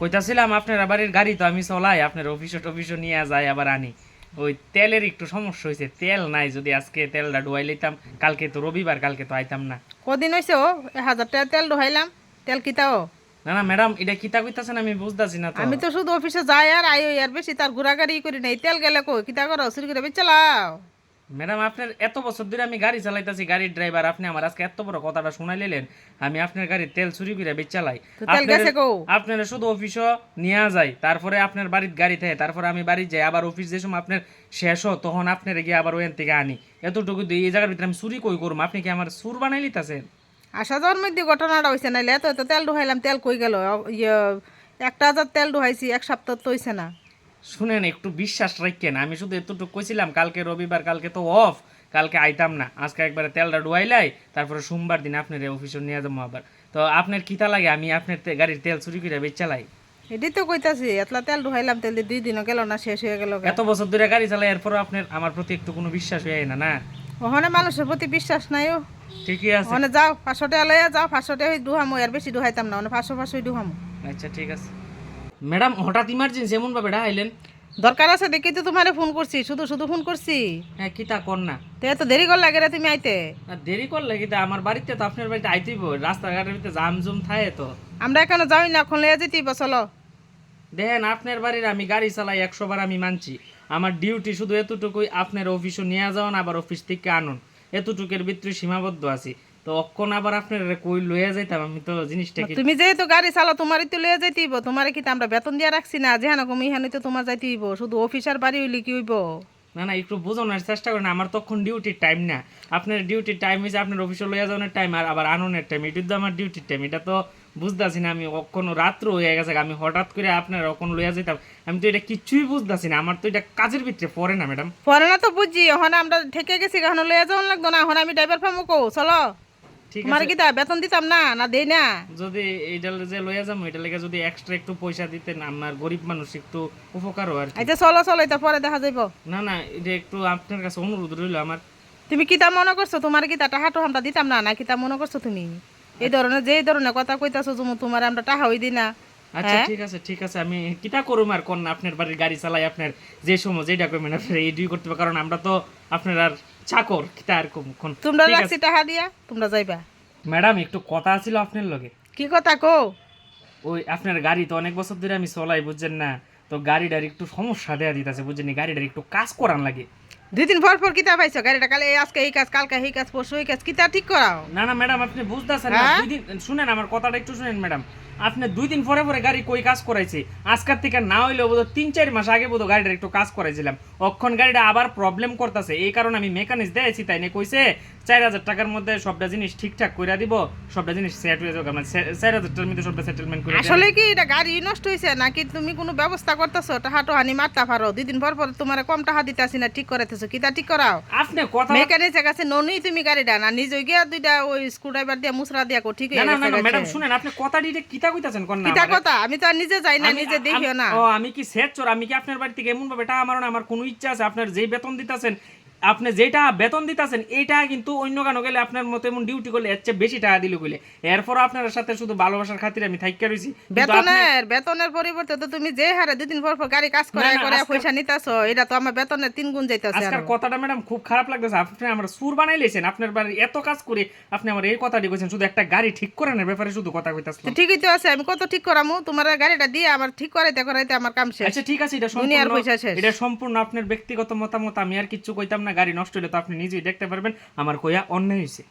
কইতাছিলাম আপনার বাড়ির গাড়ি তো আমি চলাই, আপনার অফিসও নিয়ে যাই আবার আনি। ওই তেলের একটু সমস্যা হয়েছে, তেল নাই। যদি আজকে তেলটা ডুয়াই লইতাম, কালকে তো রবিবার, কালকে তো আইতাম না। কদিন হয়েছে ও 1000 টাকা তেল ঢুকাইলাম। তেল কিতাও? না না ম্যাডাম, এটা কিতা কইতাছেন আমি বুঝতাছি না তো। আমি তো শুধু অফিসে যাই আর আই আর বেশি তার ঘোরাঘুরি করি নাই। তেল গেলে কই কিতা করো? চুরি করে চালাও? ম্যাডাম, আপনার এত বছর ধরে আমি গাড়ি চালাইতাছি, গাড়ির ড্রাইভার, আপনি আমার আজকে এত বড় কথাটা শুনাই লিলেন। আমি আপনার গাড়ির তেল চুরি করে বেচ চালাই। তো তেল গেছে কো? আপনারা শুধু অফিসও নিয়ে যায়, তারপরে আপনার বাড়ির গাড়ি থাকে, তারপরে আমি বাড়ি যাই, আবার অফিস যে সময় আপনার শেষ হয় তখন আপনার গিয়ে আবার ওখান থেকে আনি। এতটুকু এই জায়গার ভিতরে আমি চুরি কই করুম? আপনি কি আমার সুর বানাই লিতাছেন? আসা যাওয়ার মধ্যে ঘটনাটা হয়েছে নাইলে এত এত তেল ঢুকাইলাম। তেল কই গেল? ইয়ে 1000 তেল ঢুকাইছি, 1 সপ্তাহ তো হয়েছে না। শুনেন, একটু বিশ্বাস রাখেন। আমি শুধু এতটুকু কইছিলাম কালকে রবিবার, কালকে তো অফ, কালকে আইতাম না। আজকে একবারে তেলটা ডুয়াইলাই, তারপরে সোমবার দিন আপনার অফিসে নিয়ে যাবো আবার। তো আপনার কিতা লাগে আমি আপনার গাড়ির তেল চুরি করে বেচ চালাই? এটাই তো কইতাছি, এতলা তেল ঢুকাইলাম, তেল দিয়ে 2 দিনও গেল না, শেষ হয়ে গেল। এত বছর ধরে গাড়ি চালাই, এরপরও আপনার আমার প্রতি একটু কোনো বিশ্বাস হয় না? না, ওখানে মানুষের প্রতি বিশ্বাস নাই ও। ঠিকই আছে। ওখানে যাও 500 টাকা লইয়া যাও, 500 টাকা ডুহামো, আর বেশি ডুহাইতাম না। ওখানে 500 ডুহামো। আচ্ছা ঠিক আছে। ম্যাডাম, হঠাৎ ইমার্জেন্সি এমন ভাবে ডাইলেন? দরকার আছে দেখি তো তোমারে ফোন করছি, শুধু শুধু ফোন করছি। হ্যাঁ, কিতা কর না। তো এত দেরি কর লাগে রে তুমি আইতে? আর দেরি করলে কিতা, আমার বাড়িতে তো আপনার বাড়িতে আইতেইব, রাস্তাঘাটের ভিতরে জাম জুম থাকে তো। আমরা এখানে যাই না, এখন লইয়া যেতেই চলো। দেখেন, আপনার বাড়ির আমি গাড়ি চালাই 100 বার, আমি মানছি। আমার ডিউটি শুধু এতটুকুই, আপনার অফিসও নিয়ে যাওয়ান, আবার অফিস থেকে আনুন। এতটুকুর ভিতরে সীমাবদ্ধ আছি। তো অক্ষণ আবার আপনার কই লইয়া যাইতাম, আমি তো জিনিসটা কি। তুমি যেহেতু গাড়ি চালাও, তোমারই তো লইয়া যাইতেইব। তোমারে কি আমরা বেতন দিয়া রাখছি না? যেহান কমি এখানে তো তোমার যাইতেইব। শুধু অফিস আর বাড়ি হইলে কি হইব? না না, একটু বোঝানোর চেষ্টা করেন। আমার তখন ডিউটির টাইম না। আপনার ডিউটির টাইম হয়েছে আপনার অফিসে লইয়া যাওয়ার টাইম, আর আবার আননের টাইম। এটা তো আমার ডিউটির টাইম, এটা তো বুঝতেছি না। আমি কখনো রাত্র হয়ে গেছে, আমি হঠাৎ করে আপনার কখন লইয়া যেতাম, আমি তো এটা কিছুই বুঝতেছি না। আমার তো এটা কাজের ভিতরে পড়ে না ম্যাডাম। পরে না তো বুঝছি, ওখানে আমরা ঠেকে গেছি, এখন লইয়া যাওয়ান লাগতো না। এখন আমি ড্রাইভার ফার্মও কো চলো। ঠিক তোমার আছে, কি তা বেতন দিতাম না? না দেই না? যদি এইটা যে লইয়া যাবো, এটা লেগে যদি এক্সট্রা একটু পয়সা দিতেন, আমার গরিব মানুষ একটু উপকার হয় আর কি। আচ্ছা চলো চলো, এটা পরে দেখা যাইব। না না, এটা একটু আপনার কাছে অনুরোধ রইল আমার। তুমি কিতা মনে করছো? তোমার কি তা টাহাটো আমরা দিতাম না? না কিতা মনে করছো তুমি? এই ধরনের যেই ধরনের কথা কইতাছো, তোমার আমরা টাহা হই দি না? আচ্ছা ঠিক আছে, ঠিক আছে। আমি কিতা করুম আর কোন, আপনার বাড়ির গাড়ি চালাই, আপনার যে সময় যেটা করবেন আপনার এইটুই করতে হবে, কারণ আমরা তো আপনার আর চাকর, কিতা আর কোন। তোমরা ঠিক রাখছি আছে টাহা দিয়া, তোমরা যাইবা। ম্যাডাম, একটু কথা ছিল আপনার লগে। কি কথা কো? ওই আপনার গাড়ি তো অনেক বছর ধরে আমি চলাই, বুঝছেন না? তো গাড়িটার একটু সমস্যা দেয়া দিতেছে, বুঝছেন, গাড়িটার একটু কাজ করান লাগে। 2 দিন পর পর কিতা পাইছো? গাড়িটা কালে আজকে এই কাজ, কালকে এই কাজ, পরশু এই কাজ, কিতা ঠিক করাও? না না ম্যাডাম, আপনি বুঝতেছেন না। হ্যাঁ? 2 দিন শুনেন, আমার কথাটা একটু শুনেন ম্যাডাম। আপনি 2 দিন পরে পরে গাড়ি কই কাজ করাইছি? আজকের থেকে না হইলেও বোধ 3-4 মাস আগে বোধ গাড়িটার একটু কাজ করাইছিলাম। অক্ষণ গাড়িটা আবার প্রবলেম করতেছে, এই কারণে আমি মেকানিক দিয়েছি। তাই না কইছে 4000 টাকার মধ্যে সবটা জিনিস ঠিকঠাক কইরা দিব, সবটা জিনিস সেট হয়ে যাবে। আমরা 4000 টাকার মধ্যে সবটা সেটেলমেন্ট করে দিই। আসলে কি এটা গাড়ি নষ্ট হয়েছে নাকি তুমি কোনো ব্যবস্থা করতেছো? টাহা তো হানি মারতা পারো। 2 দিন পর পর তোমার কম টাহা দিতেছি না, ঠিক করাইতেছো, কিতা ঠিক করাও? আপনি কথা মেকানিকের কাছে ননি তুমি গাড়িটা, না নিজে গিয়া 2টা ওই স্ক্রুড্রাইভার দিয়া মুসরা দিয়া কো ঠিক না হয়ে না না গেছে। ম্যাডাম, শুনেন, আপনি কথাটি এটা কিতা কইতাছেন কোন না? কিতা কথা? আমি তো আর নিজে যাই না, নিজে দেখিও না। ও, আমি কি সেট চোর? আমি কি আপনার বাড়ি থেকে এমন ভাবে টাকা মারো না? আমার কোনো ইচ্ছা আছে? আপনার যেই বেতন দিতেছেন, আপনি যেটা বেতন দিতেছেন এইটা কিন্তু অন্য গানো গেলে আপনার মতো এমন ডিউটি করলে এর চেয়ে বেশি টাকা দিলে কইলে। এরপর আপনার সাথে শুধু ভালোবাসার খাতিরে আমি থাইকা রইছি। বেতনের পরিবর্তে তো তুমি যে হারে 2 দিন পর পর গাড়ি কাজ করে না, না, করে আজকাল- পয়সা নিতাছো, এটা তো আমার বেতনের 3 গুণ যাইতাছে। আজকের কথাটা ম্যাডাম খুব খারাপ লাগতেছে। আপনি আমার সুর বানাই লেছেন। আপনার বাড়ি এত কাজ করে আপনি আমার এই কথাটি কইছেন, শুধু একটা গাড়ি ঠিক করানোর ব্যাপারে শুধু কথা কইতাছেন। ঠিকই তো আছে, আমি কত ঠিক করামু? তোমার গাড়িটা দিয়ে আমার ঠিক করাইতে করাইতে আমার কাম শেষ। আচ্ছা ঠিক আছে, দুনিয়ার পয়সা শেষ। এটা সম্পূর্ণ আপনার ব্যক্তিগত মতামত। আমি আর কিচ্ছু কইতাম না। গাড়ি নষ্ট হলে তো আপনি নিজেই দেখতে পারবেন আমার কইয়া অন্যায় হয়েছে।